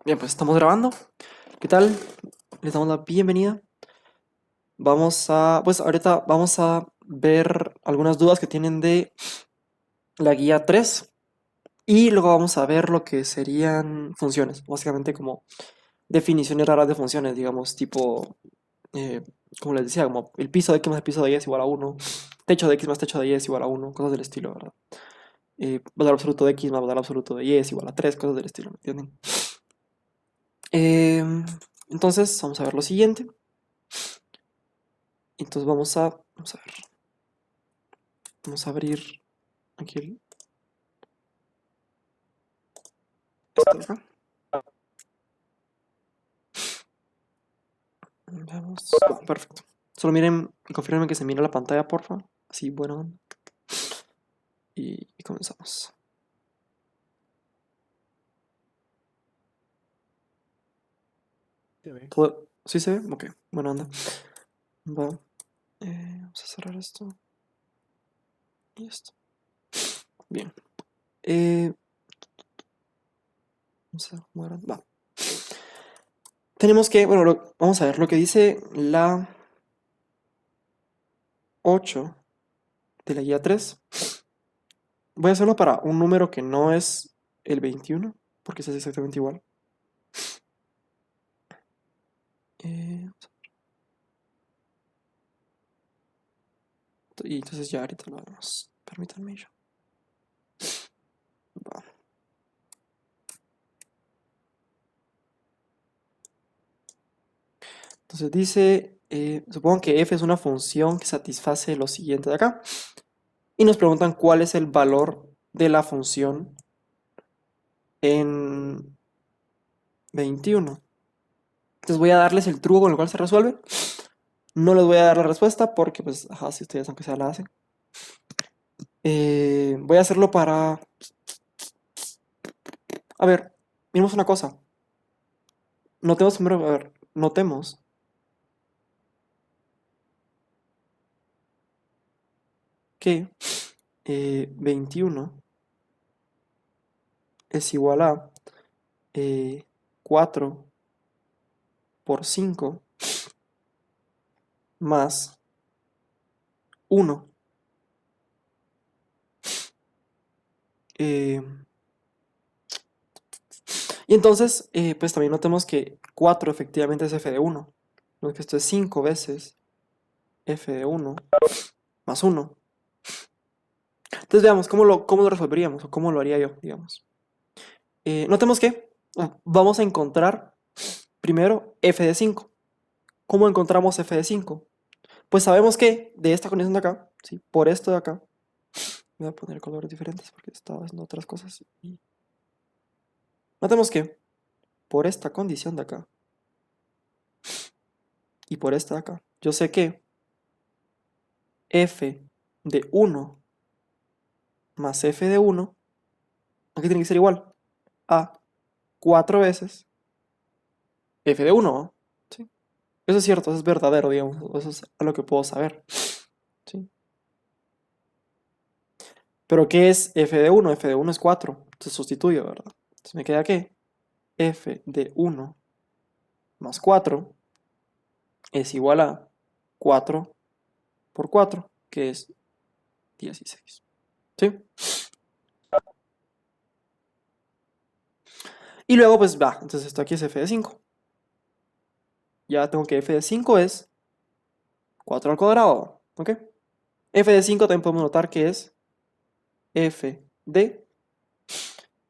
Bien, pues estamos grabando. ¿Qué tal? Les damos la bienvenida. Pues ahorita vamos a ver algunas dudas que tienen de la guía 3 y luego vamos a ver lo que serían funciones, básicamente como definiciones raras de funciones, digamos, tipo, eh, como les decía, como el piso de x más el piso de y es igual a uno, techo de x más techo de y es igual a uno, cosas del estilo, ¿verdad? Valor absoluto de x más valor absoluto de y es igual a 3, cosas del estilo, ¿me entienden? Em, entonces, vamos a ver lo siguiente. Entonces vamos a ver, vamos a abrir aquí esto de acá. Veamos. Perfecto. Solo miren y confirmen que se mira la pantalla, porfa. Así, bueno. Y comenzamos. Se ve. ¿Todo? ¿Sí se ve? Ok, buena onda. Va. Vamos a cerrar esto y esto. Bien. Eh, vamos a jugar. Va. Tenemos que, bueno, vamos a ver lo que dice la 8 de la guía 3. Voy a hacerlo para un número que no es el 21, porque es exactamente igual. Eh, y entonces ya ahorita lo vemos. Permítanme yo. Va. Entonces dice, supongo que f es una función que satisface lo siguiente de acá. Y nos preguntan cuál es el valor de la función en 21. Entonces voy a darles el truco con el cual se resuelve. No les voy a dar la respuesta porque, pues, ajá, si ustedes aunque sea la hacen. Voy a hacerlo para... A ver, miremos una cosa. Notemos primero, a ver, notemos que 21 es igual a 4 por 5 más 1. Eh, y entonces, pues también notemos que 4 efectivamente es f de 1. No es que esto es 5 veces f de 1 más 1. Entonces veamos cómo lo resolveríamos o cómo lo haría yo, digamos. Notemos que vamos a encontrar primero f de 5. ¿Cómo encontramos f de 5? Pues sabemos que de esta condición de acá, ¿sí? Por esto de acá, voy a poner colores diferentes porque estaba haciendo otras cosas. Y notemos que por esta condición de acá y por esta de acá, yo sé que f de 1 más f de 1, aquí tiene que ser igual a 4 veces f de 1, ¿no? ¿Sí? Eso es cierto, eso es verdadero, digamos, eso es a lo que puedo saber, ¿sí? Pero ¿qué es f de 1? F de 1 es 4, entonces sustituyo, ¿verdad? Entonces me queda que f de 1 más 4 es igual a 4 por 4, que es 16, ¿sí? Y luego pues va, entonces esto aquí es f de 5. Ya tengo que f de 5 es 4 al cuadrado, ¿ok? F de 5 también podemos notar que es f de...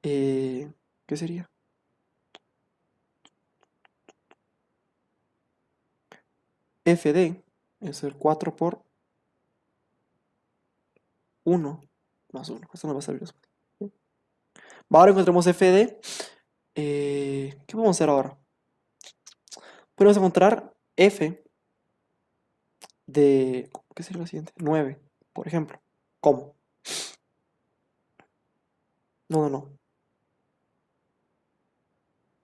¿qué sería? F de es el 4 por 1 más 1. Esto no va a salir después. ¿Sí? Ahora encontramos f de... ¿qué podemos hacer ahora? Podemos encontrar f de... ¿qué sería lo siguiente? 9, por ejemplo. ¿Cómo? No, no, no.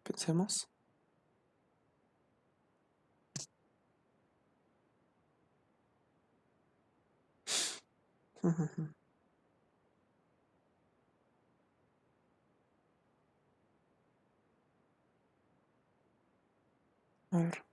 Pensemos. A ver.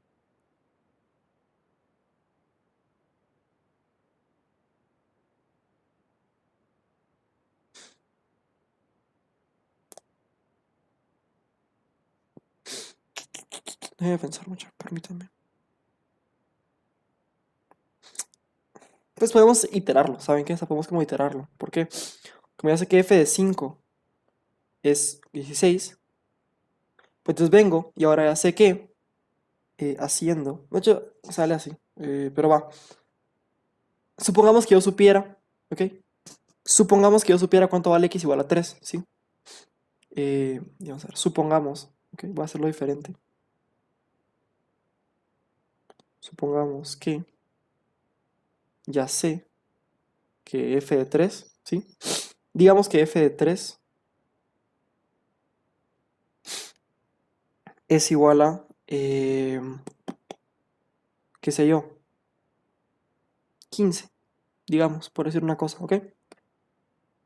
Déjame pensar mucho, permítanme. Pues podemos iterarlo, ¿saben qué? O sea, podemos como iterarlo. ¿Por qué? Como ya sé que f de 5 es 16, pues entonces vengo y ahora ya sé que haciendo, de hecho sale así, pero va. Supongamos que yo supiera, ¿ok? Supongamos que yo supiera cuánto vale x igual a 3, ¿sí? Vamos a ver, supongamos, ¿ok? Voy a hacerlo diferente. Supongamos que ya sé que f de 3, ¿sí? Digamos que f de 3 es igual a, qué sé yo, 15, digamos, por decir una cosa, ¿ok?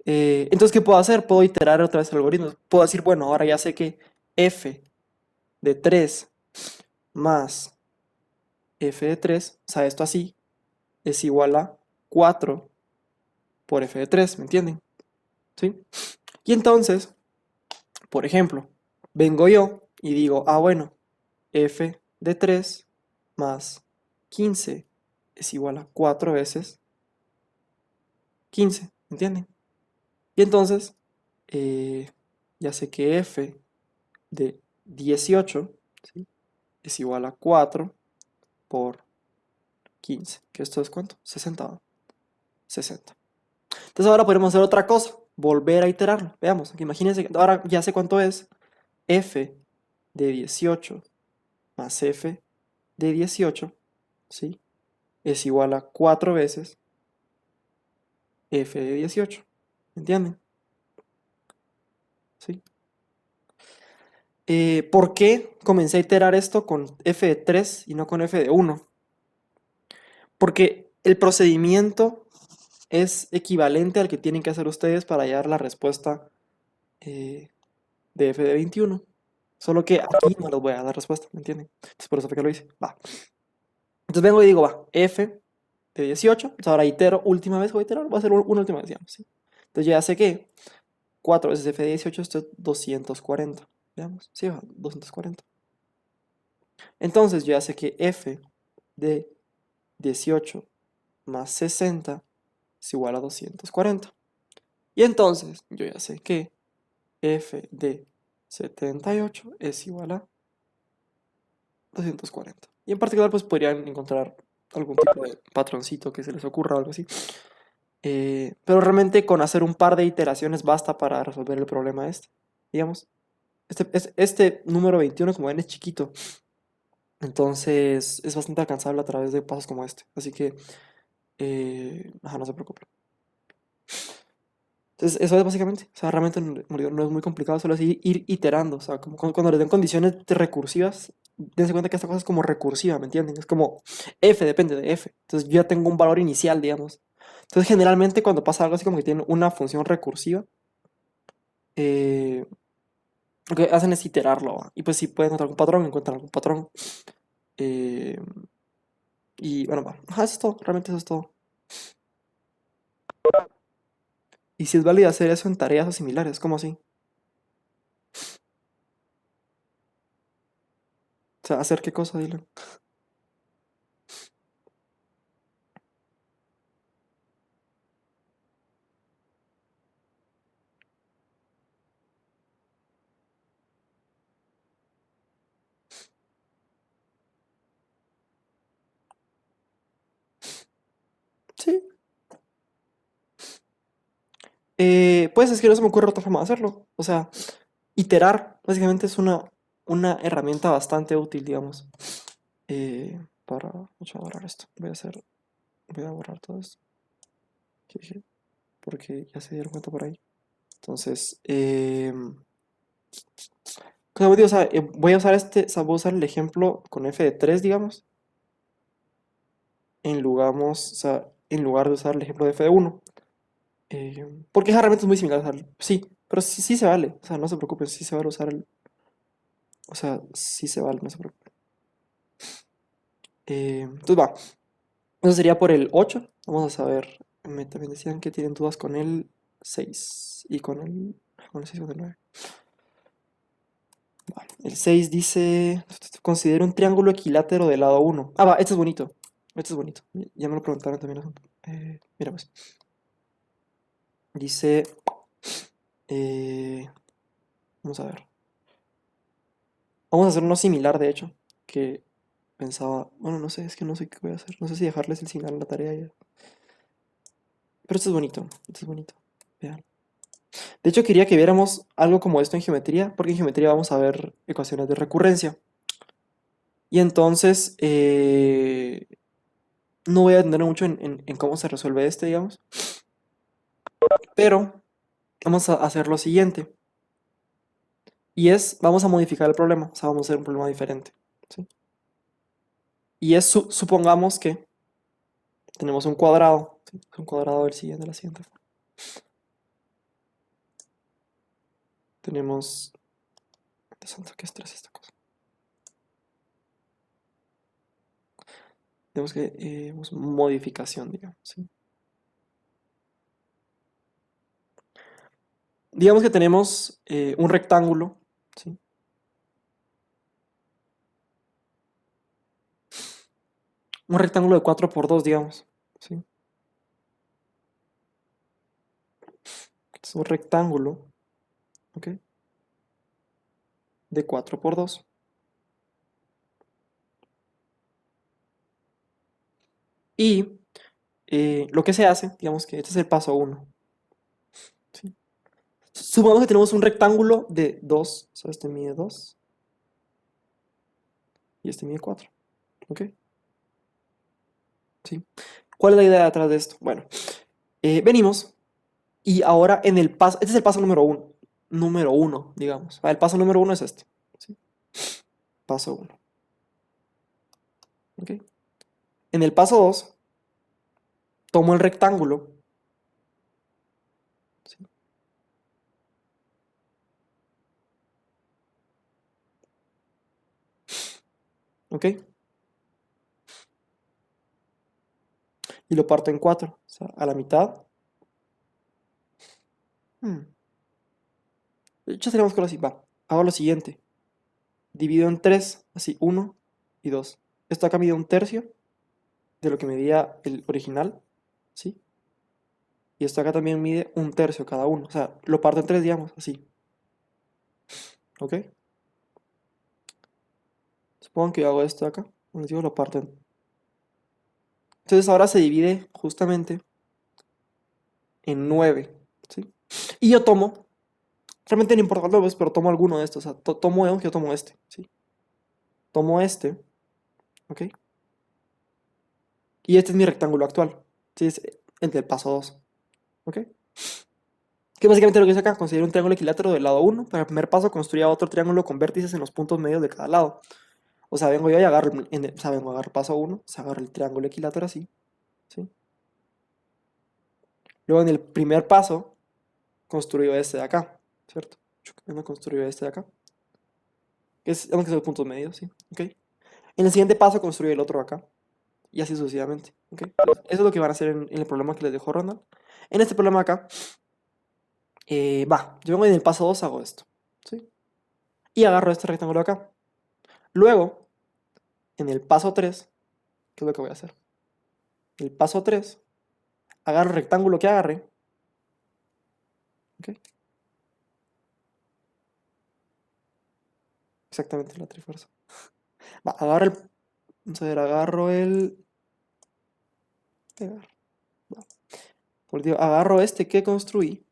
Entonces, ¿qué puedo hacer? Puedo iterar otra vez el algoritmo. Puedo decir, bueno, ahora ya sé que f de 3 más f de 3, o sea, esto así, es igual a 4 por f de 3, ¿me entienden? ¿Sí? Y entonces, por ejemplo, vengo yo y digo, ah, bueno, f de 3 más 15 es igual a 4 veces 15, ¿me entienden? Y entonces, eh, ya sé que f de 18, ¿sí?, es igual a 4 por 15, que esto es ¿cuánto? 60, ¿va? 60. Entonces ahora podemos hacer otra cosa, volver a iterarlo. Veamos, aquí imagínense, ahora ya sé cuánto es f de 18 más f de 18, ¿sí? Es igual a 4 veces f de 18. ¿Entienden? ¿Sí? ¿Por qué comencé a iterar esto con f de 3 y no con f de 1? Porque el procedimiento es equivalente al que tienen que hacer ustedes para hallar la respuesta eh, de f de 21. Solo que aquí no les voy a dar respuesta, ¿me entienden? Entonces por eso fue que lo hice. Va. Entonces vengo y digo, va, f de 18. Entonces ahora itero, última vez voy a iterar, voy a hacer una última vez, digamos, ¿sí? Entonces ya sé que 4 veces f de 18 esto es 240. Veamos, sí, va, 240. Entonces yo ya sé que f de 18 más 60 es igual a 240. Y entonces yo ya sé que f de 78 es igual a 240. Y en particular pues podrían encontrar algún tipo de patroncito que se les ocurra o algo así. Pero realmente con hacer un par de iteraciones basta para resolver el problema este. Digamos, este número 21, como ven, es chiquito. Entonces es bastante alcanzable a través de pasos como este. Así que, ajá, no se preocupen. Entonces, eso es básicamente. O sea, realmente no es muy complicado, solo es ir iterando. O sea, como cuando les den condiciones recursivas, dense cuenta que esta cosa es como recursiva, ¿me entienden? Es como f depende de f. Entonces, yo ya tengo un valor inicial, digamos. Entonces, generalmente, cuando pasa algo así como que tiene una función recursiva, eh, lo que hacen es iterarlo, ¿va? Y pues, si pueden encontrar algún patrón, encuentran algún patrón. eh, y bueno, va. Ajá, eso es todo. Realmente eso es todo. Y si es válido hacer eso en tareas o similares, ¿cómo así? O sea, ¿hacer qué cosa, Dylan? Sí. Pues es que no se me ocurre otra forma de hacerlo. O sea, iterar básicamente es una herramienta bastante útil, digamos, para... Vamos a borrar esto. Voy a borrar todo esto que dije, porque ya se dieron cuenta por ahí. Entonces, como digo, o sea, voy a usar o sea, voy a usar el ejemplo con f de 3, digamos, o sea, en lugar de usar el ejemplo de f de 1. Porque esa herramienta es muy similar. O sea, sí, pero sí, sí se vale. O sea, no se preocupen, sí se vale usar el... O sea, sí se vale, no se preocupen. Entonces va. Eso sería por el 8. Vamos a saber. También decían que tienen dudas con el 6 y con el 6 y con el 9. Va, el 6 dice, considera un triángulo equilátero del lado 1. Ah, va, este es bonito. Este es bonito. Ya me lo preguntaron también. Mira pues. Dice, eh, vamos a ver. Vamos a hacer uno similar, de hecho, que pensaba, bueno, no sé, es que no sé qué voy a hacer. No sé si dejarles el final en la tarea ya. Pero este es bonito, este es bonito. Vean. De hecho, quería que viéramos algo como esto en geometría, porque en geometría vamos a ver ecuaciones de recurrencia. Y entonces, no voy a entender mucho en cómo se resuelve este, digamos. Pero vamos a hacer lo siguiente. Y es, vamos a modificar el problema. O sea, vamos a hacer un problema diferente. ¿Sí? Y es, supongamos que tenemos un cuadrado. ¿Sí? Un cuadrado del siguiente, de la siguiente forma. Tenemos... Santo, ¿qué estrés esta cosa? Tenemos que... modificación, digamos. ¿Sí? Digamos que tenemos un rectángulo. ¿Sí? Un rectángulo de 4 por 2, digamos. ¿Sí? Es un rectángulo, ¿ok? De 4 por 2. Y lo que se hace, digamos que este es el paso 1. ¿Sí? Supongamos que tenemos un rectángulo de 2. O sea, este mide 2 y este mide 4. ¿Ok? ¿Sí? ¿Cuál es la idea detrás de esto? Bueno, venimos y ahora en el paso, este es el paso número 1. Número 1, digamos. El paso número 1 es este. ¿Sí? Paso 1. ¿Ok? En el paso 2, tomo el rectángulo. ¿Sí? ¿Ok? Y lo parto en 4. O sea, a la mitad. De hecho, tenemos que así. Va. Hago lo siguiente. Divido en 3. Así, 1 y 2. Esto acá mide un tercio de lo que medía el original. ¿Sí? Y esto acá también mide un tercio cada uno. O sea, lo parto en 3, digamos. Así. ¿Ok? Supongo que yo hago esto acá. Les digo, lo parto en... Entonces ahora se divide justamente en 9. ¿Sí? Y yo tomo... Realmente no importa cuál es, pero tomo alguno de estos. O sea, tomo yo tomo este. ¿Sí? Tomo este. ¿Ok? Y este es mi rectángulo actual. ¿Sí? Es el del paso 2. ¿Ok? Que básicamente lo que dice acá, considera un triángulo equilátero del lado 1. Para el primer paso, construya otro triángulo con vértices en los puntos medios de cada lado. O sea, vengo yo y agarro, o sea, vengo a agarrar paso 1, se agarra el triángulo equilátero así. ¿Sí? Luego en el primer paso, construyo este de acá. ¿Cierto? Vengo construyo este de acá. Que es, aunque son los puntos medios, ¿sí? ¿Ok? En el siguiente paso, construyo el otro de acá. Y así sucesivamente. ¿Ok? Entonces, eso es lo que van a hacer en el problema que les dejó Ronald. En este problema acá, yo vengo en el paso 2, hago esto. ¿Sí? Y agarro este rectángulo de acá. Luego, en el paso 3, ¿qué es lo que voy a hacer? El paso 3, agarro el rectángulo que agarre. ¿Ok? Exactamente la trifuerza. Agarro el... Vamos a ver, agarro el... Pegar. Va. Por Dios, agarro este que construí.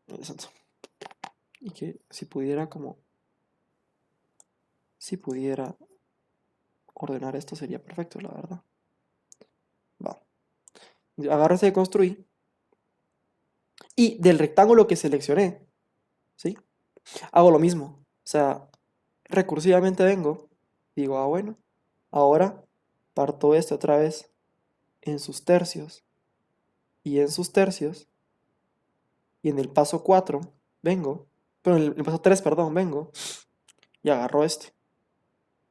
Exacto. Y que si pudiera como... Si pudiera ordenar esto sería perfecto, la verdad. Va. Agarro este que construí. Y del rectángulo que seleccioné, ¿sí? Hago lo mismo. O sea, recursivamente vengo. Digo, bueno, ahora parto este otra vez en sus tercios. Y en sus tercios. Y en el paso 4 vengo. Pero en el paso 3, perdón, vengo. Y agarro este.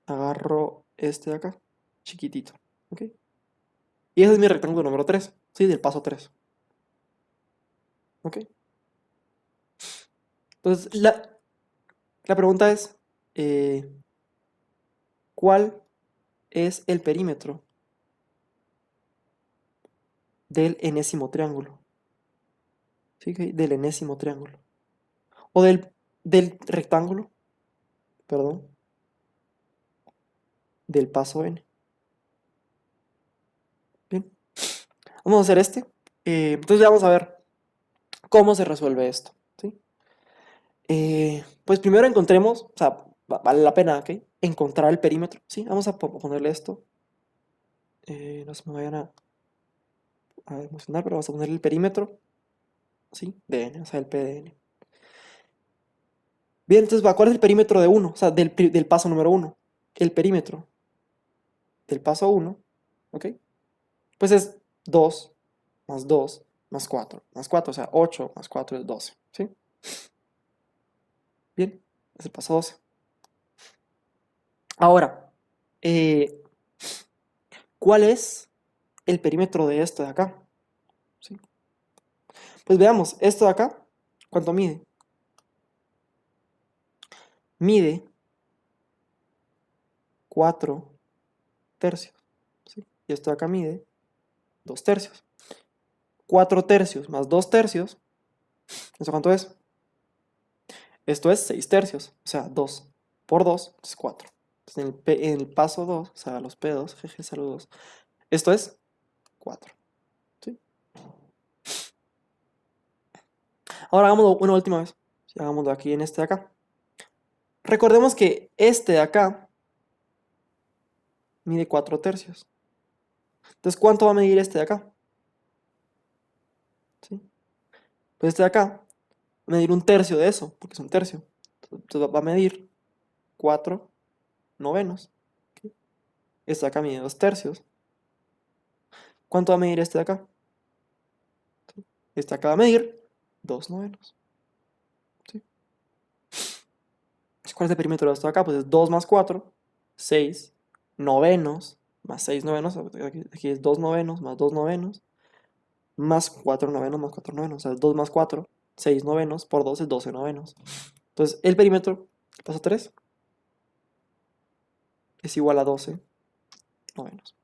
Agarro este de acá, chiquitito, ¿ok? Y ese es mi rectángulo número 3, ¿sí? Del paso 3, ¿ok? Entonces, la pregunta es, ¿cuál es el perímetro del enésimo triángulo? ¿Sí? ¿Ok? Del enésimo triángulo. O del rectángulo, perdón, del paso n. Bien, vamos a hacer este. Entonces vamos a ver cómo se resuelve esto, ¿sí? Pues primero encontremos, o sea, vale la pena, ¿ok? Encontrar el perímetro, ¿sí? Vamos a ponerle esto. No se me vayan a emocionar, pero vamos a ponerle el perímetro, ¿sí? De n, o sea, el P de n. Bien, entonces, ¿cuál es el perímetro de 1? O sea, del paso número 1. El perímetro del paso 1, ¿ok? Pues es 2 más 2 más 4 más 4, o sea, 8 más 4 es 12, ¿sí? Bien, es el paso 12. Ahora, eh, ¿cuál es el perímetro de esto de acá? ¿Sí? Pues veamos, esto de acá, ¿cuánto mide? Mide 4 tercios, ¿sí? Y esto de acá mide 2 tercios. 4 tercios más 2 tercios, ¿eso cuánto es? Esto es 6 tercios, o sea, 2 por 2 es 4. Entonces, en el paso 2, o sea, los P2, jeje, saludos. Esto es 4, ¿sí? Ahora hagámoslo una última vez. Sí, hagámoslo aquí en este de acá. Recordemos que este de acá mide 4 tercios. Entonces, ¿cuánto va a medir este de acá? ¿Sí? Pues este de acá va a medir un tercio de eso, porque es un tercio. Entonces va a medir 4 novenos. ¿Ok? Este de acá mide 2 tercios. ¿Cuánto va a medir este de acá? Este de acá va a medir 2 novenos. ¿Sí? ¿Cuál es el perímetro de esto de acá? Pues es 2 más 4, 6 novenos, más 6 novenos. Aquí es 2 novenos, más 2 novenos, más 4 novenos, más 4 novenos. O sea, es 2 más 4, 6 novenos, por 2 es 12 novenos. Entonces, el perímetro, paso 3, es igual a 12 novenos.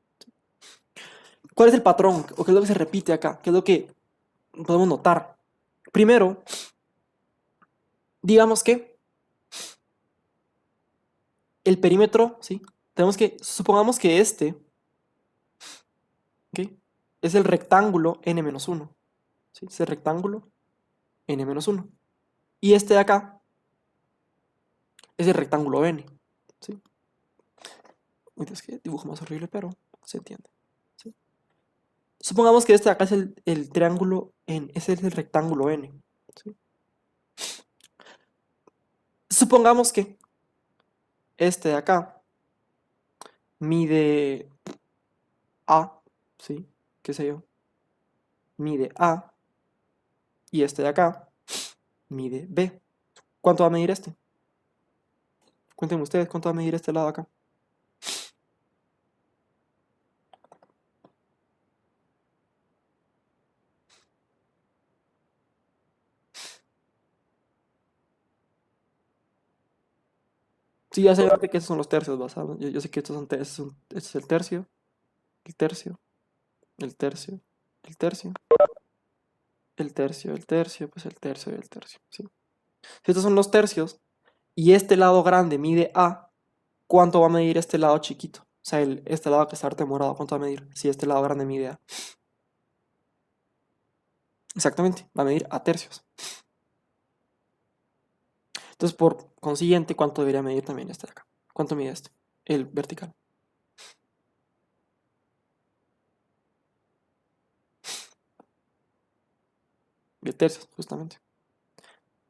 ¿Cuál es el patrón? ¿O qué es lo que se repite acá? ¿Qué es lo que podemos notar? Primero, digamos que el perímetro, ¿sí? Supongamos que este, ¿ok? Es el rectángulo n-1, ¿sí? Es el rectángulo n-1. Y este de acá es el rectángulo n, ¿sí? Uy, es que dibujo más horrible, pero se entiende, ¿sí? Supongamos que este de acá es el triángulo n, ese es el rectángulo n, ¿sí? Supongamos que este de acá mide A, ¿sí? ¿Qué sé yo? Mide A y este de acá mide B. ¿Cuánto va a medir este? Cuéntenme ustedes cuánto va a medir este lado acá. Sí, ya sé que esos son los tercios basados. Yo sé que estos son tercios. Este es el tercio, el tercio, el tercio, el tercio, el tercio, el tercio, pues el tercio y el tercio, ¿sí? Si estos son los tercios y este lado grande mide A, ¿cuánto va a medir este lado chiquito? O sea, este lado que está arte morado, ¿cuánto va a medir? Si este lado grande mide A. Exactamente, va a medir A tercios. Entonces, por consiguiente, ¿cuánto debería medir también este de acá? ¿Cuánto mide este? El vertical. 10 tercios, justamente.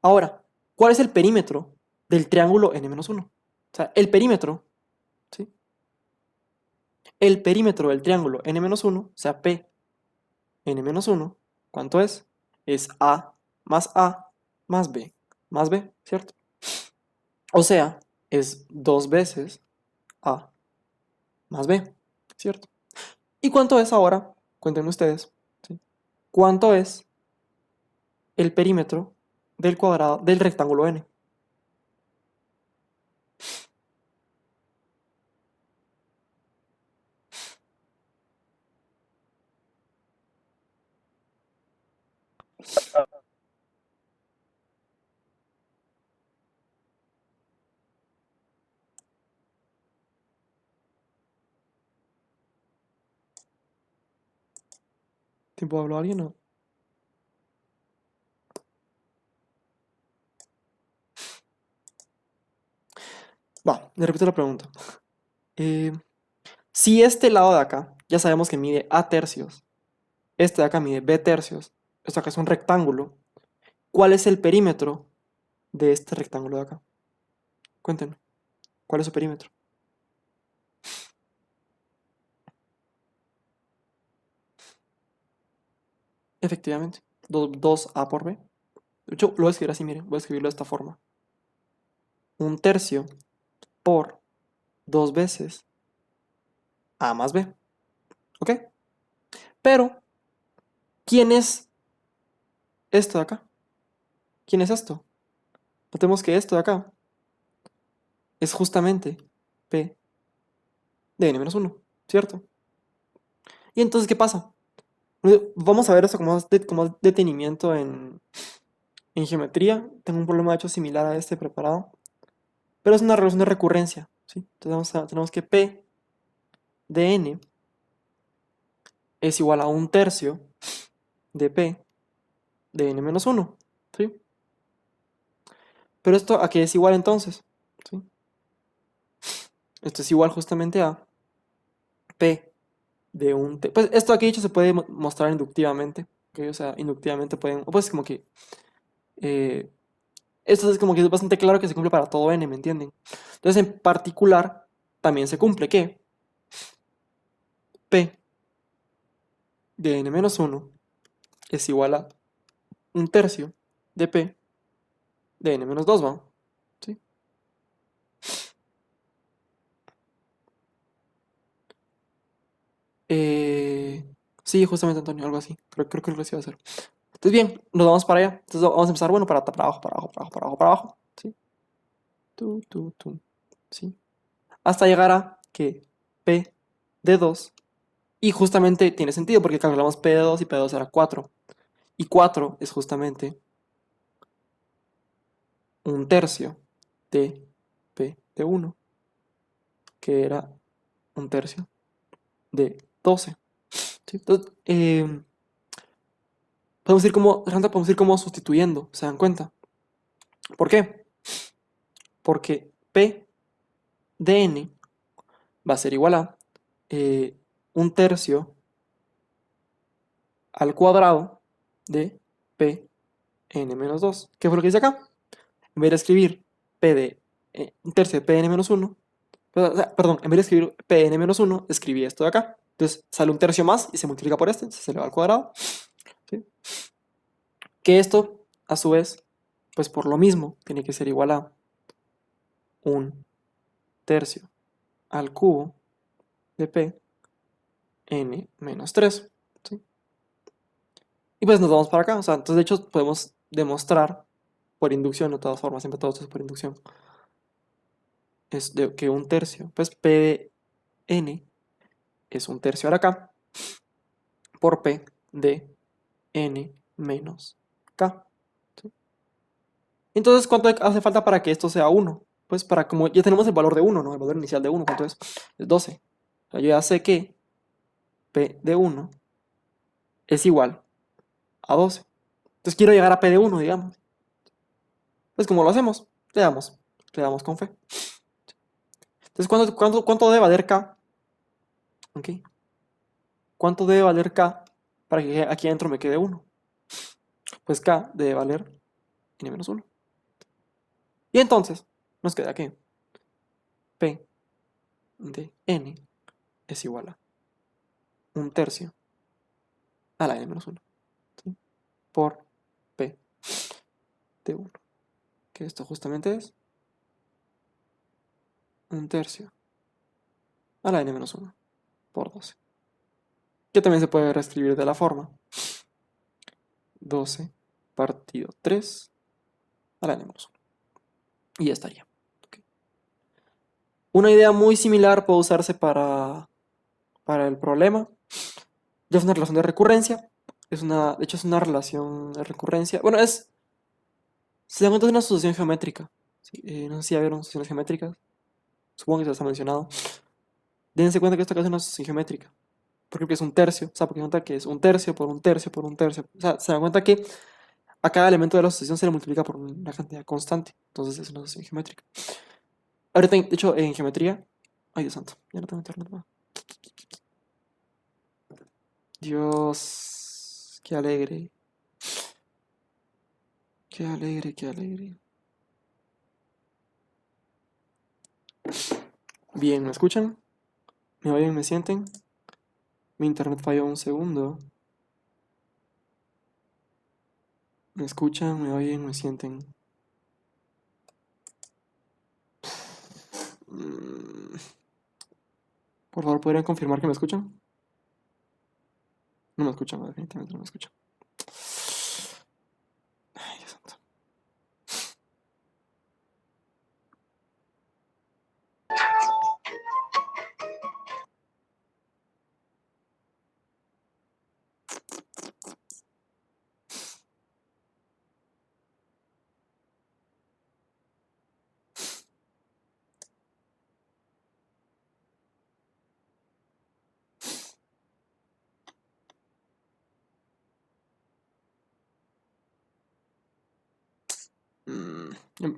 Ahora, ¿cuál es el perímetro del triángulo n-1? O sea, el perímetro, ¿sí? El perímetro del triángulo n-1, o sea, P n-1, ¿cuánto es? Es A más B, ¿cierto? O sea, es 2 veces A más b, ¿cierto? ¿Y cuánto es ahora? Cuéntenme ustedes, ¿sí? ¿Cuánto es el perímetro del cuadrado del rectángulo n? ¿Tiempo habló alguien o? Va, le repito la pregunta. Eh, si este lado de acá, ya sabemos que mide a tercios, este de acá mide b tercios, esto acá es un rectángulo, ¿cuál es el perímetro de este rectángulo de acá? Cuéntenme, ¿cuál es su perímetro? Efectivamente, 2a por b. De hecho, lo voy a escribir así, miren, voy a escribirlo de esta forma. Un tercio por 2 veces a más b, ¿ok? Pero, ¿quién es esto de acá? ¿Quién es esto? Notemos que esto de acá es justamente p de n-1, ¿cierto? Y entonces, ¿qué pasa? Vamos a ver esto como detenimiento en geometría. Tengo un problema de hecho similar a este preparado, pero es una relación de recurrencia, ¿sí? Entonces tenemos que p de n es igual a un tercio de p de n-1, ¿sí? Pero esto a qué es igual entonces, ¿sí? Esto es igual justamente a p de un t. Pues esto aquí de hecho se puede mostrar inductivamente, ¿ok? O sea, inductivamente pueden, pues como que eh, esto es como que es bastante claro que se cumple para todo n, ¿me entienden? Entonces en particular también se cumple que p de n-1 es igual a un tercio de p de n-2, ¿va? ¿Sí? Eh, sí, justamente Antonio, algo así. Creo que lo iba a hacer. Entonces bien, nos vamos para allá. Entonces vamos a empezar, bueno, para abajo, para abajo, para abajo, para abajo, para abajo. ¿Sí? Tú. ¿Sí? Hasta llegar a que p de 2. Y justamente tiene sentido porque calculamos p de 2 y p de 2 era 4. Y 4 es justamente un tercio de p de 1, que era un tercio de 12. ¿Sí? Entonces, podemos ir como sustituyendo, ¿se dan cuenta? ¿Por qué? Porque p de n va a ser igual a un tercio al cuadrado de p n-2. ¿Qué fue lo que dice acá? En vez de escribir p de un tercio de p n-1, perdón, en vez de escribir p n-1, escribí esto de acá. Entonces sale un tercio más y se multiplica por este, se le va al cuadrado. ¿Sí? Que esto, a su vez, pues por lo mismo, tiene que ser igual a un tercio al cubo de p n-3. ¿Sí? Y pues nos vamos para acá. O sea, entonces de hecho podemos demostrar por inducción, de todas formas, siempre todo esto es por inducción, es de que un tercio, pues p de n es un tercio ahora acá por p de n menos k. ¿Sí? Entonces, ¿cuánto hace falta para que esto sea 1? Pues para como ya tenemos el valor de 1, ¿no? El valor inicial de 1, ¿cuánto es? Es 12. O sea, yo ya sé que p de 1 es igual a 12. Entonces quiero llegar a p de 1, digamos. Pues ¿cómo lo hacemos? Le damos con fe. Entonces, ¿cuánto debe valer k? ¿Ok? ¿Cuánto debe valer k para que aquí adentro me quede 1? Pues k debe valer n-1. Y entonces, nos queda que p de n es igual a un tercio a la n-1, ¿sí? Por p de 1. Que esto justamente es un tercio a la n-1 por 12. Que también se puede reescribir de la forma 12 partido 3 a la n-1. Y ya estaría. Okay. Una idea muy similar puede usarse para el problema. Ya es una relación de recurrencia. De hecho, es una relación de recurrencia. Bueno, se da cuenta de una asociación geométrica. Sí, no sé si ya vieron asociaciones geométricas. Supongo que se les ha mencionado. Dense cuenta que esto acá es una asociación geométrica. Porque es un tercio. O sea, porque se cuenta que es un tercio por un tercio por un tercio. O sea, se dan cuenta que a cada elemento de la asociación se le multiplica por una cantidad constante. Entonces es una asociación geométrica. Ahorita, de hecho, en geometría. Ay, Dios santo. Ya no tengo internet. ¿No? Dios. Qué alegre. Qué alegre, qué alegre. Bien, ¿me escuchan? ¿Me oyen? ¿Me sienten? Mi internet falló un segundo. ¿Me escuchan? ¿Me oyen? ¿Me sienten? Por favor, ¿podrían confirmar que me escuchan? No me escuchan, definitivamente no me escuchan. Ay, Dios santo.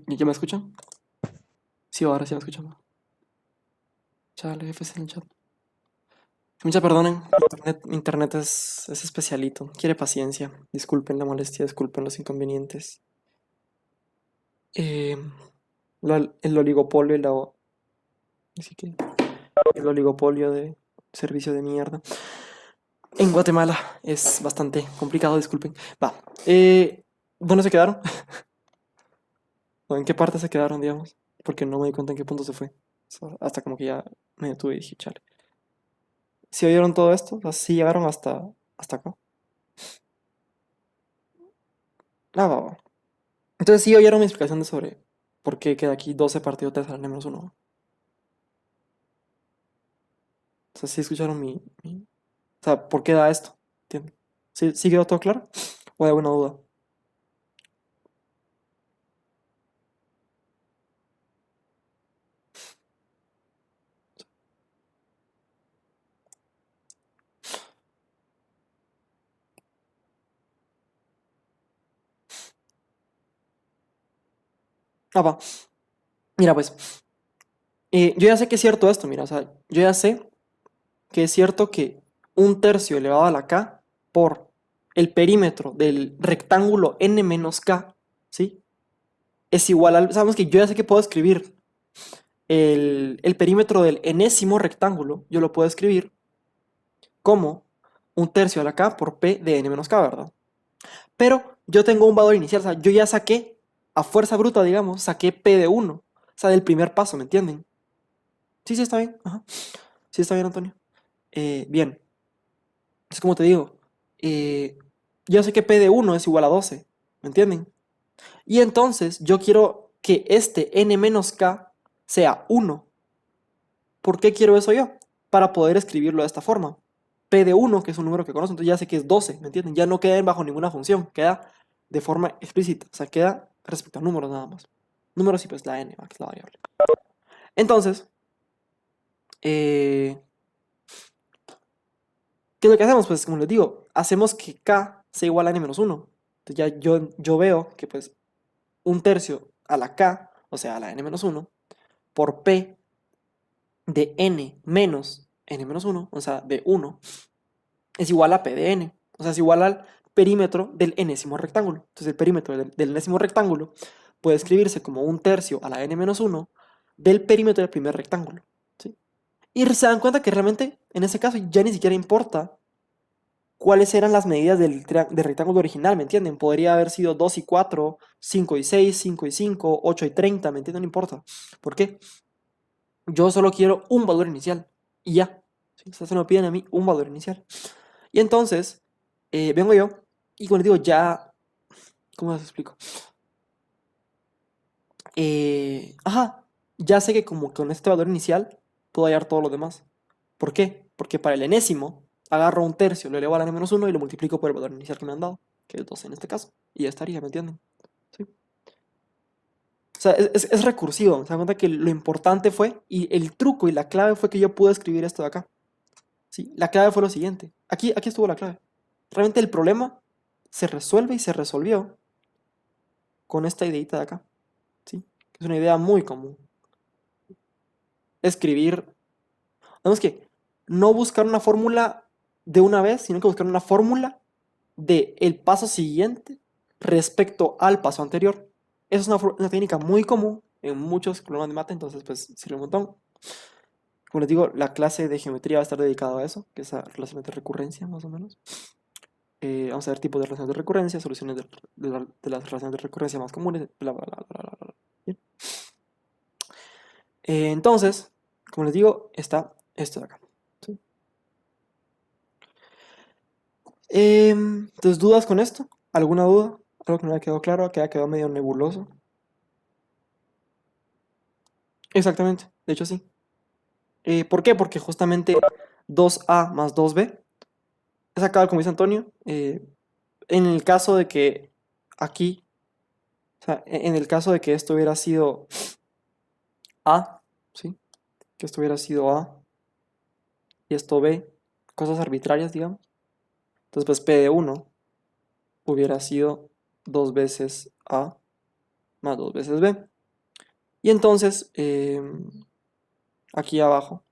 ¿Ya me escuchan? Sí, ahora sí me escuchan. Chale, F en el chat. Mucha perdonen, mi internet es especialito. Quiere paciencia. Disculpen la molestia, disculpen los inconvenientes. Eh, el oligopolio y así que el oligopolio de servicio de mierda. En Guatemala es bastante complicado, disculpen. Va. ¿Dónde se quedaron? ¿O en qué parte se quedaron, digamos? Porque no me di cuenta en qué punto se fue. Hasta como que ya me detuve y dije, chale. ¿Sí oyeron todo esto? O sea, ¿sí llegaron hasta acá? Ah, va, va. Entonces sí oyeron mi explicación de sobre por qué queda aquí 12 partido 3 al n-1. O sea, sí escucharon O sea, ¿por qué da esto? ¿Entienden? ¿Sí quedó todo claro? ¿O hay alguna duda? Ah, va. Mira, pues. Yo ya sé que es cierto esto, mira. O sea, yo ya sé que es cierto que un tercio elevado a la k por el perímetro del rectángulo n menos k, ¿sí? Es igual al... Sabemos que yo ya sé que puedo escribir el perímetro del enésimo rectángulo, yo lo puedo escribir como un tercio a la k por p de n menos k, ¿verdad? Pero yo tengo un valor inicial, o sea, yo ya saqué, a fuerza bruta, digamos, saqué p de 1, o sea, del primer paso, ¿me entienden? Sí, sí, está bien, ajá. Sí, está bien, Antonio. Bien, es como te digo, yo sé que p de 1 es igual a 12, ¿me entienden? Y entonces yo quiero que este n menos k sea 1. ¿Por qué quiero eso yo? Para poder escribirlo de esta forma. P de 1, que es un número que conozco, entonces ya sé que es 12, ¿me entienden? Ya no queda bajo ninguna función, queda de forma explícita, o sea, queda respecto a números nada más. Números y pues la n, que es la variable. Entonces, ¿qué es lo que hacemos? Pues como les digo, hacemos que k sea igual a n menos 1. Entonces ya yo veo que pues un tercio a la k, o sea, a la n menos 1, por p de n menos n menos 1, o sea, de 1, es igual a p de n. O sea, es igual al perímetro del enésimo rectángulo. Entonces el perímetro del enésimo rectángulo puede escribirse como un tercio a la n menos 1 del perímetro del primer rectángulo. ¿Sí? Y se dan cuenta que realmente en ese caso ya ni siquiera importa cuáles eran las medidas del rectángulo original, ¿me entienden? Podría haber sido 2 y 4, 5 y 6, 5 y 5, 8 y 30, ¿me entienden? No importa. ¿Por qué? Yo solo quiero un valor inicial. y ya. ¿Sí? O sea, se me piden a mí un valor inicial. Y entonces, vengo yo y cuando digo ya, ¿cómo les explico? Ajá, ya sé que como con este valor inicial puedo hallar todo lo demás. ¿Por qué? Porque para el enésimo agarro un tercio, lo elevo a la n-1 y lo multiplico por el valor inicial que me han dado, que es 12 en este caso. Y ya estaría, ¿me entienden? ¿Sí? O sea, es recursivo, se dan cuenta que lo importante fue, y el truco y la clave fue que yo pude escribir esto de acá. ¿Sí? La clave fue lo siguiente. Aquí estuvo la clave. Realmente el problema se resuelve y se resolvió con esta ideita de acá. ¿Sí? Es una idea muy común. Escribir, vamos que no buscar una fórmula de una vez, sino que buscar una fórmula de el paso siguiente respecto al paso anterior. Esa es una técnica muy común en muchos problemas de mate, entonces pues sirve un montón. Como les digo, la clase de geometría va a estar dedicada a eso, que es a relaciones de recurrencia, más o menos. Vamos a ver tipos de relaciones de recurrencia, soluciones de las relaciones de recurrencia más comunes, bla, bla, bla, bla, bla, bla. Bien. Entonces, como les digo, está esto de acá. ¿Sí? Entonces, ¿dudas con esto? ¿Alguna duda? ¿Algo que no haya quedado claro? ¿Que haya quedado medio nebuloso? Exactamente, de hecho sí. ¿Por qué? Porque justamente 2a más 2b es acá, como dice Antonio, en el caso de que aquí, o sea, en el caso de que esto hubiera sido a, ¿sí? Que esto hubiera sido a y esto b, cosas arbitrarias, digamos. Entonces, pues p de 1 hubiera sido 2 veces a más 2 veces b. Y entonces, aquí abajo,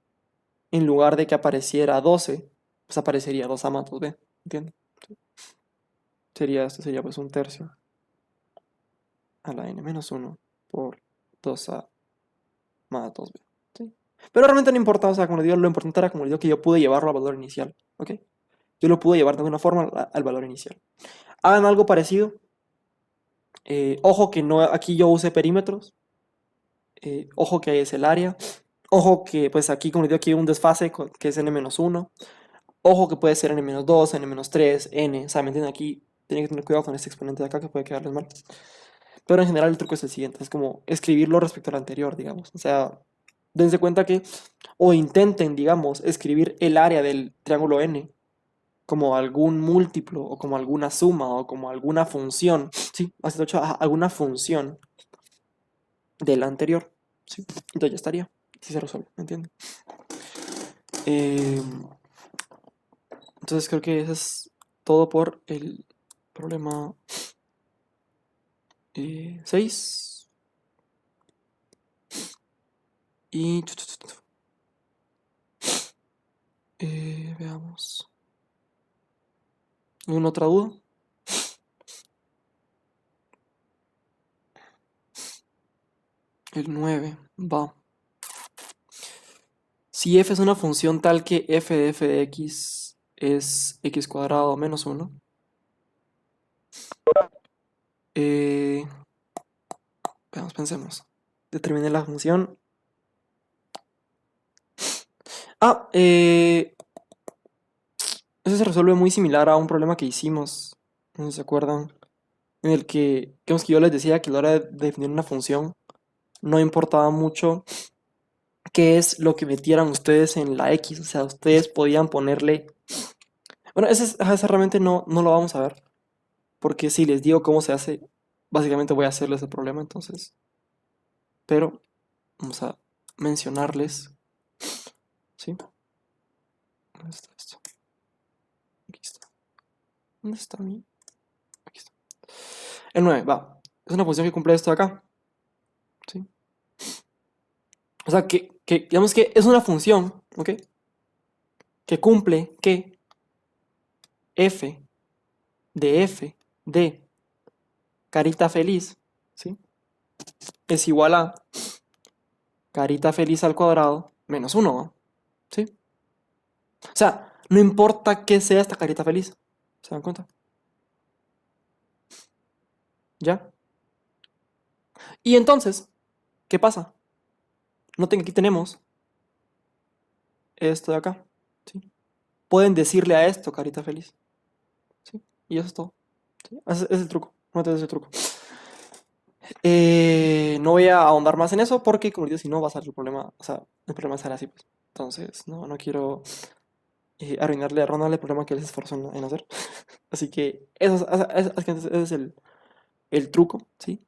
en lugar de que apareciera 12, pues aparecería 2a más 2b, ¿entiendes? Esto sería pues un tercio a la n-1 por 2a más 2b. ¿Sí? Pero realmente no importa, o sea, como le digo, lo importante era, como le digo, que yo pude llevarlo al valor inicial, ¿ok? Yo lo pude llevar de alguna forma al valor inicial. Hagan algo parecido. Ojo que no, aquí yo use perímetros. Ojo que es el área. Ojo que pues aquí, como les digo, aquí hay un desfase que es n-1. Ojo que puede ser n-2, n-3, n. O sea, ¿me entienden? Aquí tienen que tener cuidado con este exponente de acá que puede quedarles mal. Pero en general el truco es el siguiente, es como escribirlo respecto al anterior, digamos. O sea, dense cuenta que, o intenten, digamos, escribir el área del triángulo n como algún múltiplo, o como alguna suma, o como alguna función, ¿sí? Hace hecho alguna función del anterior, ¿sí? Entonces ya estaría, si se resuelve, ¿me entienden? Eh, entonces creo que eso es todo por el problema 6. Y veamos. ¿Alguna otra duda? El 9 va. Si f es una función tal que f de x es x cuadrado menos 1, veamos, pensemos. Determine la función. Ah, eso se resuelve muy similar a un problema que hicimos, no sé si se acuerdan, en el que, digamos que yo les decía que a la hora de definir una función no importaba mucho qué es lo que metieran ustedes en la x, o sea, ustedes podían ponerle... Bueno, ese realmente no lo vamos a ver, porque si les digo cómo se hace, básicamente voy a hacerles el problema, entonces... Pero vamos a mencionarles, ¿sí? ¿Dónde está esto? Aquí está. ¿Dónde está mi? Aquí está. El 9, va. Es una función que cumple esto de acá, ¿sí? O sea, que digamos que es una función, ¿ok? Que cumple que f de carita feliz, ¿sí? Es igual a carita feliz al cuadrado menos 1, ¿sí? O sea, no importa qué sea esta carita feliz, ¿se dan cuenta? ¿Ya? Y entonces, ¿qué pasa? Noten que aquí tenemos esto de acá, ¿sí? Pueden decirle a esto carita feliz, ¿sí? Y eso es todo, ¿sí? Ese es el truco, no te des el truco. No voy a ahondar más en eso porque, como digo, si no va a ser el problema, o sea, el problema será así, pues. Entonces, no quiero arruinarle el problema que él se esforzó en hacer. Así que ese es el truco, ¿sí?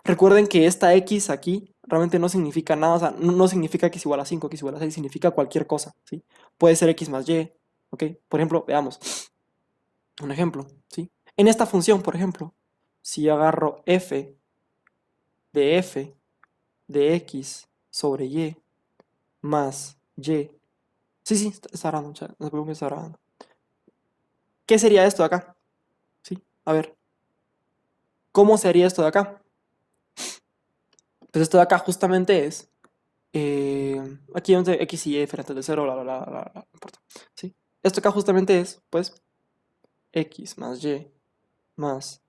Recuerden que esta X aquí realmente no significa nada, o sea, no significa X igual a 5, X igual a 6, significa cualquier cosa, ¿sí? Puede ser X más Y, ¿ok? Por ejemplo, veamos un ejemplo, ¿sí? En esta función, por ejemplo, si yo agarro f de X sobre Y más Y, sí, está grabando, no se preocupen, está grabando. ¿Qué sería esto de acá? ¿Sí? A ver, ¿cómo sería esto de acá? Pues esto de acá justamente es aquí donde X y Y diferentes de 0, no importa. ¿Sí? Esto acá justamente es, pues, X más Y más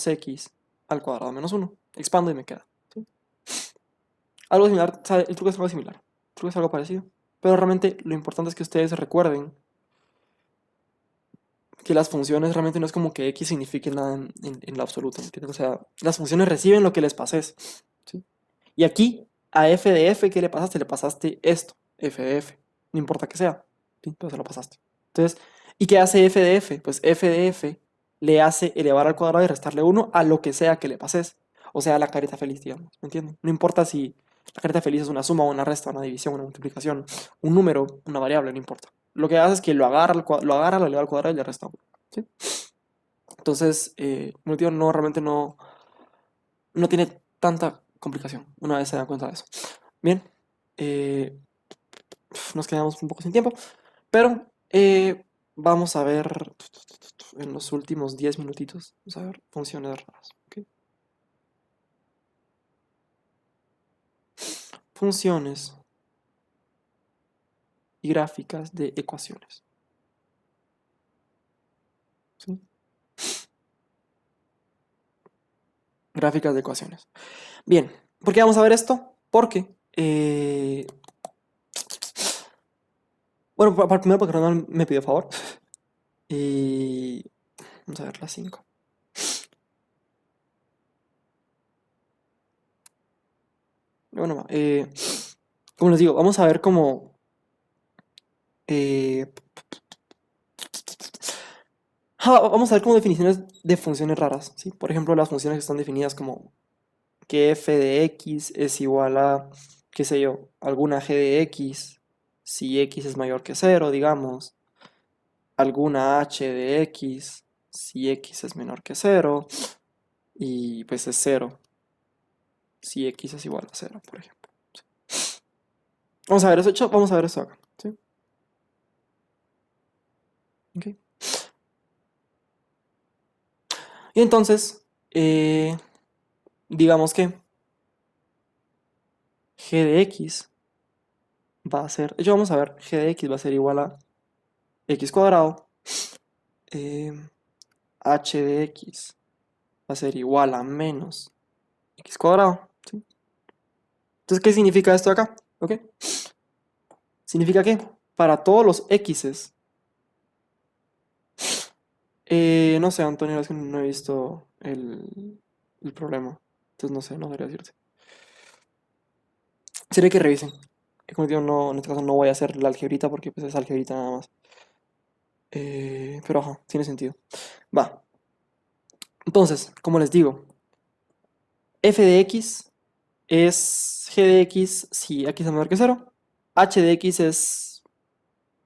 X al cuadrado menos 1. Expando y me queda. ¿Sí? Algo similar, o sea, el truco es algo similar. El truco es algo parecido. Pero realmente lo importante es que ustedes recuerden que las funciones realmente no es como que X signifique nada en lo absoluto, ¿entiendes? O sea, las funciones reciben lo que les pases, ¿sí? Y aquí, a f de f, ¿qué le pasaste? Le pasaste esto, f de f. No importa que sea, ¿sí? Pero se lo pasaste. Entonces, ¿y qué hace f de f? Pues f de f le hace elevar al cuadrado y restarle 1 a lo que sea que le pases. O sea, a la carita feliz, digamos, ¿me entienden? No importa si la carita feliz es una suma, una resta, una división, una multiplicación, un número, una variable, no importa. Lo que hace es que lo agarra, lo eleva al cuadrado y le resta 1, ¿sí? Entonces, no, realmente no tiene tanta complicación una vez se dan cuenta de eso. Bien, eh, nos quedamos un poco sin tiempo, pero vamos a ver en los últimos 10 minutitos, vamos a ver funciones raras. ¿Ok? Funciones y gráficas de ecuaciones. ¿Sí? Gráficas de ecuaciones. Bien, ¿por qué vamos a ver esto? Porque, bueno, primero porque Ronald me pidió favor. Y vamos a ver las 5. Bueno, como les digo, vamos a ver cómo eh, vamos a ver como definiciones de funciones raras, ¿sí? Por ejemplo, las funciones que están definidas como que f de x es igual a, qué sé yo, alguna g de x, si x es mayor que 0, digamos, alguna h de x, si x es menor que 0, y pues es 0, si x es igual a 0, por ejemplo. Vamos a ver eso, vamos a ver eso acá, ¿sí? Ok. Y entonces, digamos que g de x va a ser, de hecho vamos a ver, g de x va a ser igual a x cuadrado, eh, h de x va a ser igual a menos x cuadrado, ¿sí? Entonces, ¿qué significa esto acá? ¿Ok? Significa que para todos los x's, no sé, Antonio, es que no he visto el problema, entonces no sé, no sabría decirte. Sería que revisen. Como digo, no, en este caso no voy a hacer la algebrita porque pues es algebrita nada más. Pero ajá, tiene sentido. Va. Entonces, como les digo, f de x es g de x si x es menor que 0. H de x es...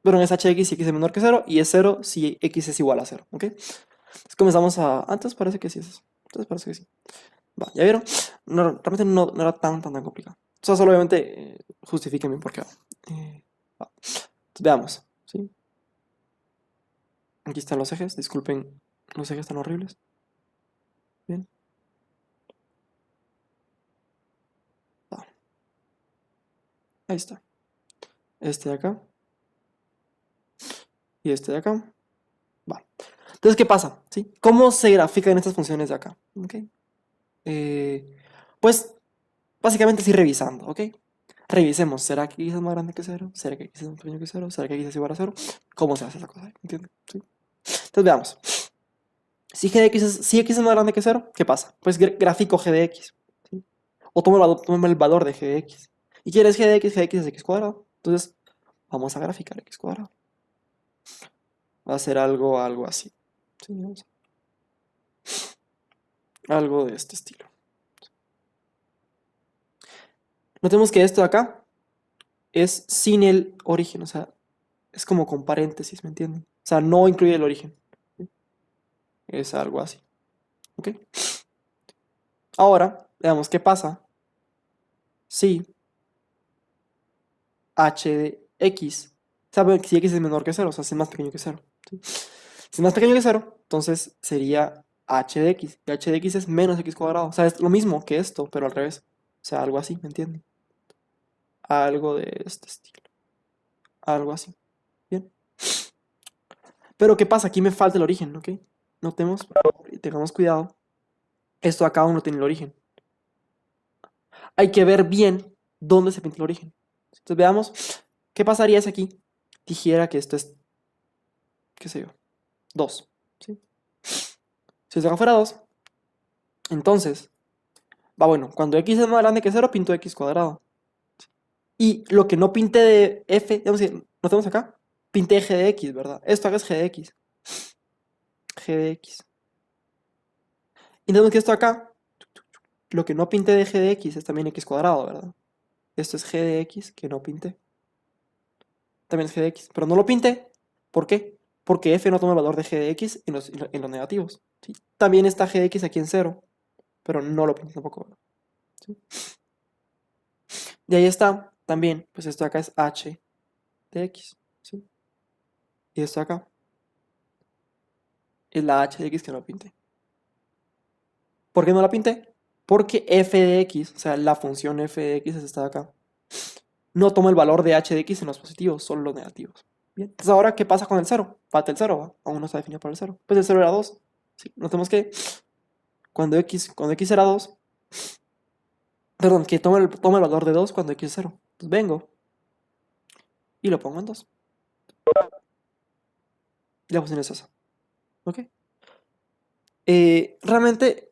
Perdón, es h de x si x es menor que 0. Y es 0 si x es igual a 0. ¿Ok? Entonces comenzamos a... Antes parece que sí es eso. Entonces parece que sí. Va, ¿ya vieron? Realmente no era tan complicado. O sea, solo obviamente justifiquen por qué. Va. Entonces, veamos. ¿Sí? Aquí están los ejes. Disculpen, los ejes tan horribles. Bien. Va. Ahí está. Este de acá. Y este de acá. Va. Entonces, ¿qué pasa? ¿Sí? ¿Cómo se grafican estas funciones de acá? ¿Ok? Pues, básicamente así revisando, ¿ok? revisemos, ¿será que x es más grande que 0? ¿Será que x es más pequeño que 0? ¿Será que x es igual a 0? ¿Cómo se hace esa cosa? ¿Entienden? ¿Sí? Entonces veamos. Si x es más grande que 0, ¿qué pasa? Pues grafico g de x. ¿Sí? O tomo el valor de g de x. ¿Y quieres g de x? G de x es x cuadrado. Entonces, vamos a graficar x cuadrado. Va a ser algo así. ¿Sí? Algo de este estilo. Notemos que esto de acá es sin el origen, o sea, es como con paréntesis, ¿me entienden? O sea, no incluye el origen. ¿Sí? Es algo así. ¿Ok? Ahora, veamos qué pasa si h de x, saben si x es menor que 0, o sea, si es más pequeño que 0. ¿Sí? Si es más pequeño que 0, entonces sería h de x. Y h de x es menos x cuadrado. O sea, es lo mismo que esto, pero al revés. O sea, algo así, ¿me entienden? Algo de este estilo. Algo así. Bien. Pero ¿qué pasa? Aquí me falta el origen, ¿ok? Notemos, por favor, y tengamos cuidado. Esto acá aún no tiene el origen. Hay que ver bien dónde se pinta el origen. Entonces veamos, ¿qué pasaría si aquí dijera que esto es, qué sé yo, 2? ¿Sí? Si esto acá fuera 2, entonces, bueno, cuando x es más grande que 0, pinto x cuadrado. Y lo que no pinte de f, digamos que notemos acá, pinté g de x, ¿verdad? Esto acá es g de x. G de x. Y tenemos que esto acá, lo que no pinté de g de x es también x cuadrado, ¿verdad? Esto es g de x que no pinté. También es g de x, pero no lo pinté. ¿Por qué? Porque f no toma el valor de g de x en los negativos. ¿Sí? También está g de x aquí en 0, pero no lo pinté tampoco, ¿verdad? ¿Sí? Y ahí está, también, pues esto acá es h de x. ¿Sí? Y esto acá es la h de x que no pinté. ¿Por qué no la pinté? Porque f de x, o sea, la función f de x es esta de acá, no toma el valor de h de x en los positivos, solo los negativos. Bien, entonces ahora, ¿qué pasa con el 0? Falta el 0, ¿va? Aún no está definido para el 0. Pues el 0 era 2. ¿Sí? Notemos que cuando x era 2, perdón, que toma el valor de 2 cuando x es 0. Entonces vengo y lo pongo en 2. Y la función es esa. ¿Ok? Realmente,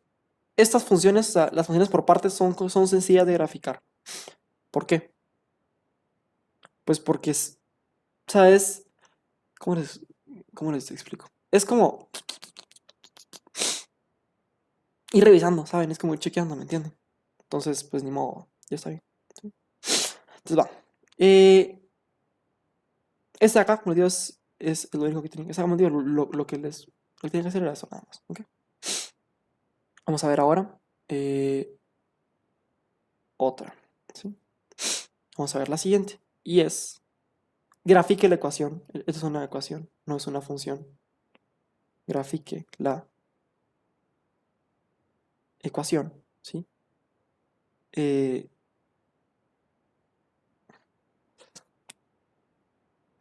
estas funciones, o sea, las funciones por partes son sencillas de graficar. ¿Por qué? Pues porque ¿sabes? ¿Cómo les explico? Es como ir revisando, ¿saben? Es como ir chequeando, ¿me entienden? Entonces, pues ni modo, ya está bien. ¿Sí? Entonces va. Este de acá, como les digo, es lo único que tienen que hacer. Como les digo, lo que tienen que hacer era eso, nada más. ¿Ok? Vamos a ver ahora otra. ¿Sí? Vamos a ver la siguiente. Y es, grafique la ecuación. Esta es una ecuación, no es una función. Grafique la ecuación. ¿Sí? ¿Me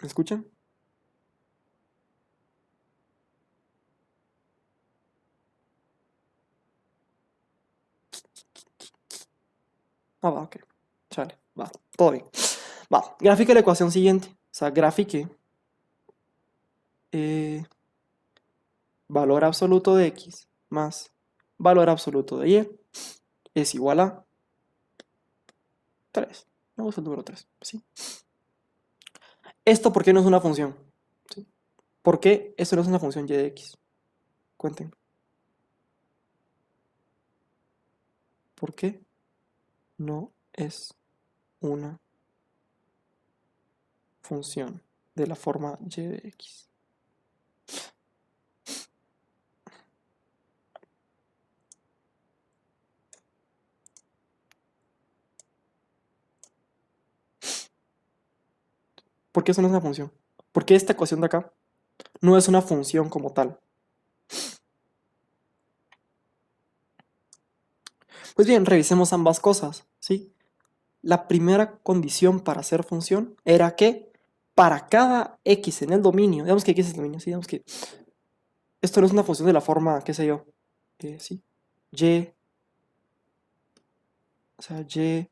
escuchan? Va, ok. Chale, va, todo bien. Va, grafique la ecuación siguiente. O sea, grafique eh, valor absoluto de x más valor absoluto de y es igual a 3. Me gusta el número 3. ¿Sí? ¿Esto por qué no es una función? ¿Sí? ¿Por qué esto no es una función y de x? Cuenten. ¿Por qué no es una función de la forma y de x? ¿Por qué eso no es una función? ¿Por qué esta ecuación de acá no es una función como tal? Pues bien, revisemos ambas cosas, ¿sí? La primera condición para ser función era que para cada x en el dominio, digamos que x es el dominio, ¿sí? Digamos que esto no es una función de la forma, qué sé yo, ¿sí? Y, o sea, y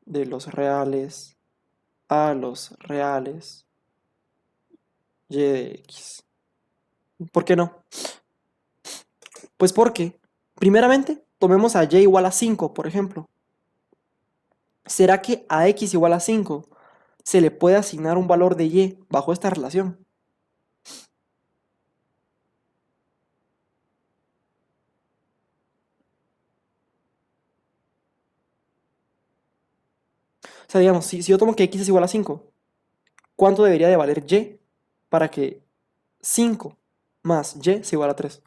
de los reales a los reales y de x. ¿Por qué no? Pues porque, primeramente, tomemos a y igual a 5, por ejemplo. ¿Será que a x igual a 5 se le puede asignar un valor de y bajo esta relación? O sea, digamos, si yo tomo que x es igual a 5, ¿cuánto debería de valer y para que 5 más y sea igual a 3?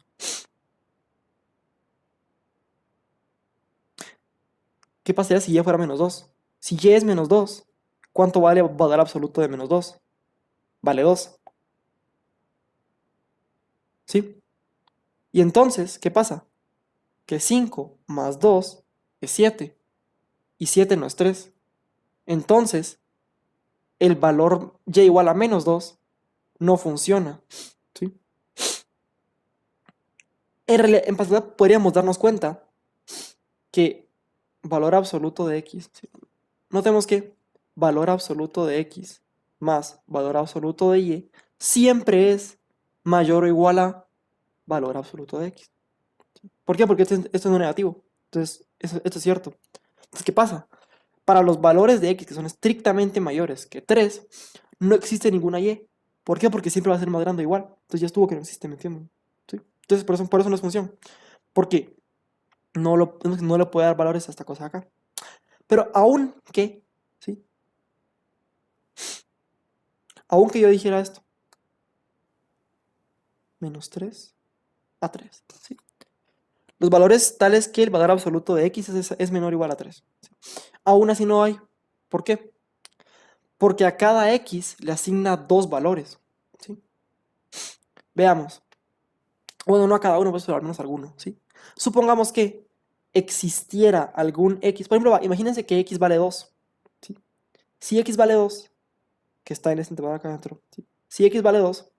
¿Qué pasaría si y fuera menos 2? Si y es menos 2, ¿cuánto vale valor absoluto de menos 2? Vale 2, ¿sí? Y entonces, ¿qué pasa? Que 5 más 2 es 7, y 7 no es 3. Entonces, el valor y igual a menos 2 no funciona, ¿sí? En particular, podríamos darnos cuenta que valor absoluto de x, ¿sí? Notemos que valor absoluto de x más valor absoluto de y siempre es mayor o igual a valor absoluto de x. ¿Por qué? Porque esto no es negativo. Entonces, esto es cierto. Entonces, ¿qué pasa? Para los valores de x que son estrictamente mayores que 3, no existe ninguna y. ¿Por qué? Porque siempre va a ser más grande o igual. Entonces ya estuvo que no existe, ¿me entienden? ¿Sí? Entonces por eso no es función. Porque no le puede dar valores a esta cosa acá. Pero ¿sí? Aunque yo dijera esto, menos 3 a 3, ¿sí? Los valores tales que el valor absoluto de x es menor o igual a 3. ¿Sí? Aún así no hay. ¿Por qué? Porque a cada x le asigna dos valores, ¿sí? Veamos. Bueno, no a cada uno, pero al menos a alguno, ¿sí? Supongamos que existiera algún x. Por ejemplo, imagínense que x vale 2, ¿sí? Si x vale 2, que está en este intervalo acá adentro, ¿sí? Si x vale 2,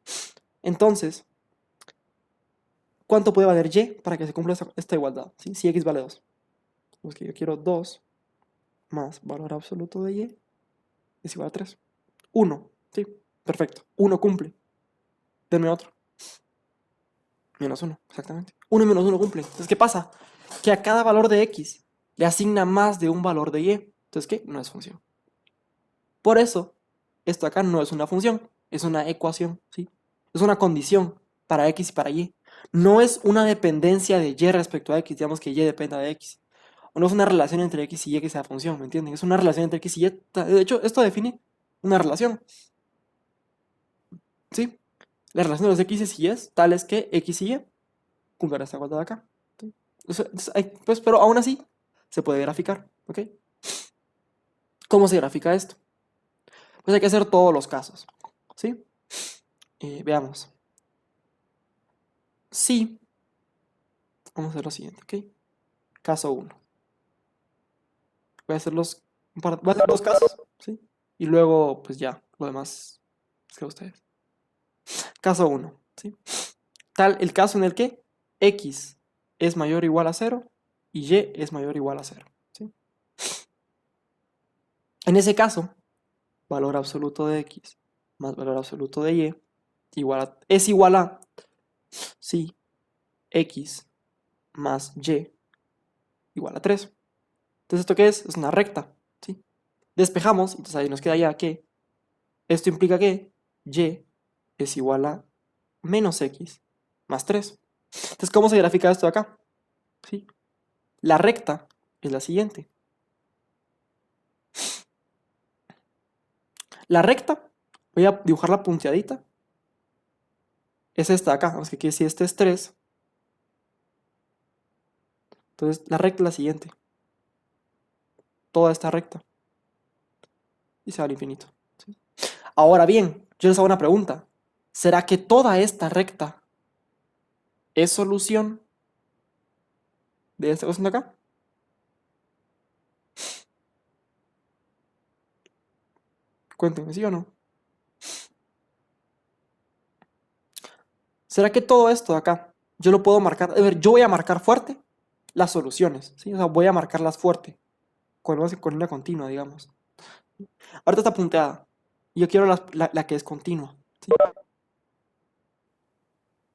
entonces, ¿cuánto puede valer y para que se cumpla esta igualdad? ¿Sí? Si x vale 2. Pues que yo quiero 2 más valor absoluto de y es igual a 3. 1, ¿sí? Perfecto. 1 cumple. Denme otro. Menos 1, exactamente. 1 y menos 1 cumple. Entonces, ¿qué pasa? Que a cada valor de x le asigna más de un valor de y. Entonces, ¿qué? No es función. Por eso, esto acá no es una función, es una ecuación, ¿sí? Es una condición para x y para y. No es una dependencia de y respecto a x, digamos que y dependa de x. O no es una relación entre x y y que sea función, ¿me entienden? Es una relación entre x y y. De hecho, esto define una relación, ¿sí? La relación de los x y y tal es que x y y cumplen esta igualdad de acá. ¿Sí? Pues, pero aún así, se puede graficar, ¿ok? ¿Cómo se grafica esto? Pues hay que hacer todos los casos, ¿sí? Veamos. Sí, vamos a hacer lo siguiente, ¿ok? Caso 1. Voy a hacer voy a hacer dos casos, ¿sí? Y luego, pues ya, lo demás es que ustedes. Caso 1, ¿sí? Tal el caso en el que x es mayor o igual a 0 y y es mayor o igual a 0, ¿sí? En ese caso, valor absoluto de x más valor absoluto de y es igual a, sí, x más y igual a 3. Entonces, ¿esto qué es? Es una recta, ¿sí? Despejamos, entonces ahí nos queda ya que esto implica que y es igual a menos x más 3. Entonces, ¿cómo se grafica esto de acá? ¿Sí? La recta es la siguiente. La recta, voy a dibujar la punteadita, es esta de acá. Vamos que aquí si este es 3, entonces la recta es la siguiente. Toda esta recta. Y se va al infinito. ¿Sí? Ahora bien, yo les hago una pregunta. ¿Será que toda esta recta es solución de esta cuestión de acá? Cuéntenme, ¿sí o no? ¿Será que todo esto de acá, yo lo puedo marcar? A ver, yo voy a marcar fuerte las soluciones, ¿sí? O sea, voy a marcarlas fuerte. con línea continua, digamos. Ahorita está punteada. Yo quiero la que es continua. ¿Sí?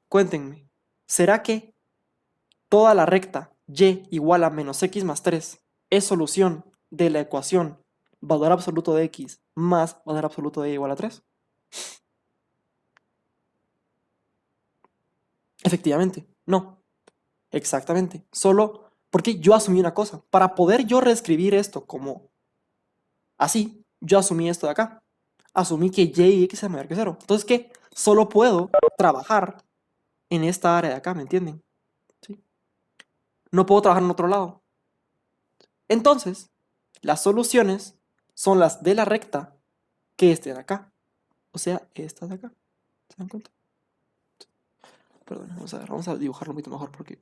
Cuéntenme, ¿será que toda la recta y igual a menos x más 3 es solución de la ecuación valor absoluto de x más valor absoluto de y igual a 3? Efectivamente, no. Exactamente. Solo porque yo asumí una cosa. Para poder yo reescribir esto como así, yo asumí esto de acá. Asumí que y y x es mayor que 0. Entonces, ¿qué? Solo puedo trabajar en esta área de acá, ¿me entienden? ¿Sí? No puedo trabajar en otro lado. Entonces, las soluciones son las de la recta que este de acá. O sea, esta de acá. ¿Se dan cuenta? Perdón, vamos a ver, vamos a dibujarlo un poquito mejor porque,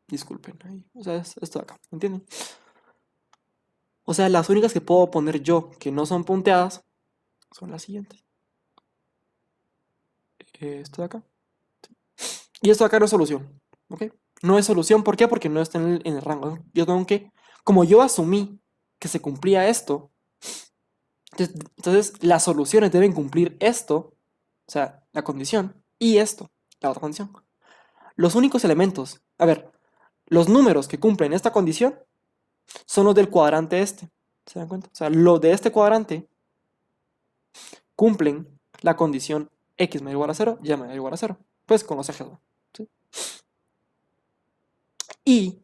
disculpen, ahí. O sea, es esto de acá, ¿me entienden? O sea, las únicas que puedo poner yo que no son punteadas son las siguientes. Esto de acá. Y esto de acá no es solución, ¿ok? No es solución, ¿por qué? Porque no está en el rango, ¿no? Yo tengo que, como yo asumí que se cumplía esto, entonces las soluciones deben cumplir esto, o sea, la condición, y esto, la otra condición. Los únicos elementos, a ver, los números que cumplen esta condición son los del cuadrante este, ¿se dan cuenta? O sea, los de este cuadrante cumplen la condición x mayor o igual a 0, y mayor o igual a 0, pues con los ejes, ¿no? ¿Sí? Y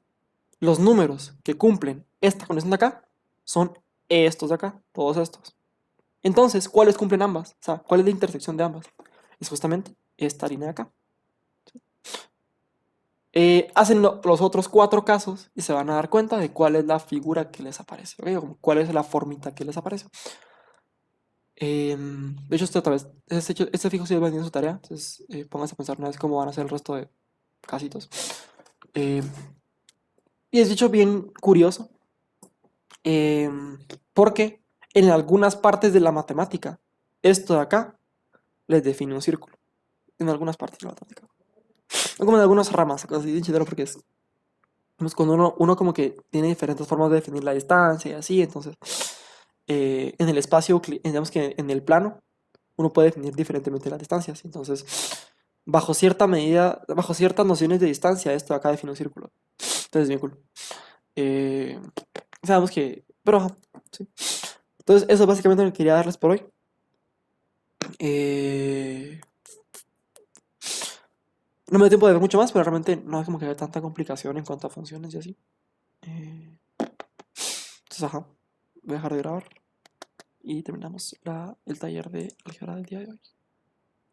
los números que cumplen esta condición de acá son estos de acá, todos estos. Entonces, ¿cuáles cumplen ambas? O sea, ¿cuál es la intersección de ambas? Es justamente esta línea de acá. Hacen los otros 4 casos y se van a dar cuenta de cuál es la figura que les aparece, ¿ok? O cuál es la formita que les aparece. De hecho, otra vez, este fijo sí va vendiendo su tarea, entonces pónganse a pensar una vez cómo van a hacer el resto de casitos. Eh, y es dicho bien curioso, porque en algunas partes de la matemática, esto de acá les define un círculo. En algunas partes de la matemática. No como en algunas ramas, cosas así, porque es cuando uno como que tiene diferentes formas de definir la distancia y así, entonces en el espacio, digamos que en el plano, uno puede definir diferentemente las distancias. Entonces, bajo cierta medida, bajo ciertas nociones de distancia, esto de acá define un círculo. Entonces, bien cool. Sabemos que, pero, ajá, sí. Entonces, eso es básicamente lo que quería darles por hoy. No me dio tiempo de ver mucho más, pero realmente no es como que haya tanta complicación en cuanto a funciones y así. Entonces, ajá, voy a dejar de grabar y terminamos el taller de álgebra del día de hoy.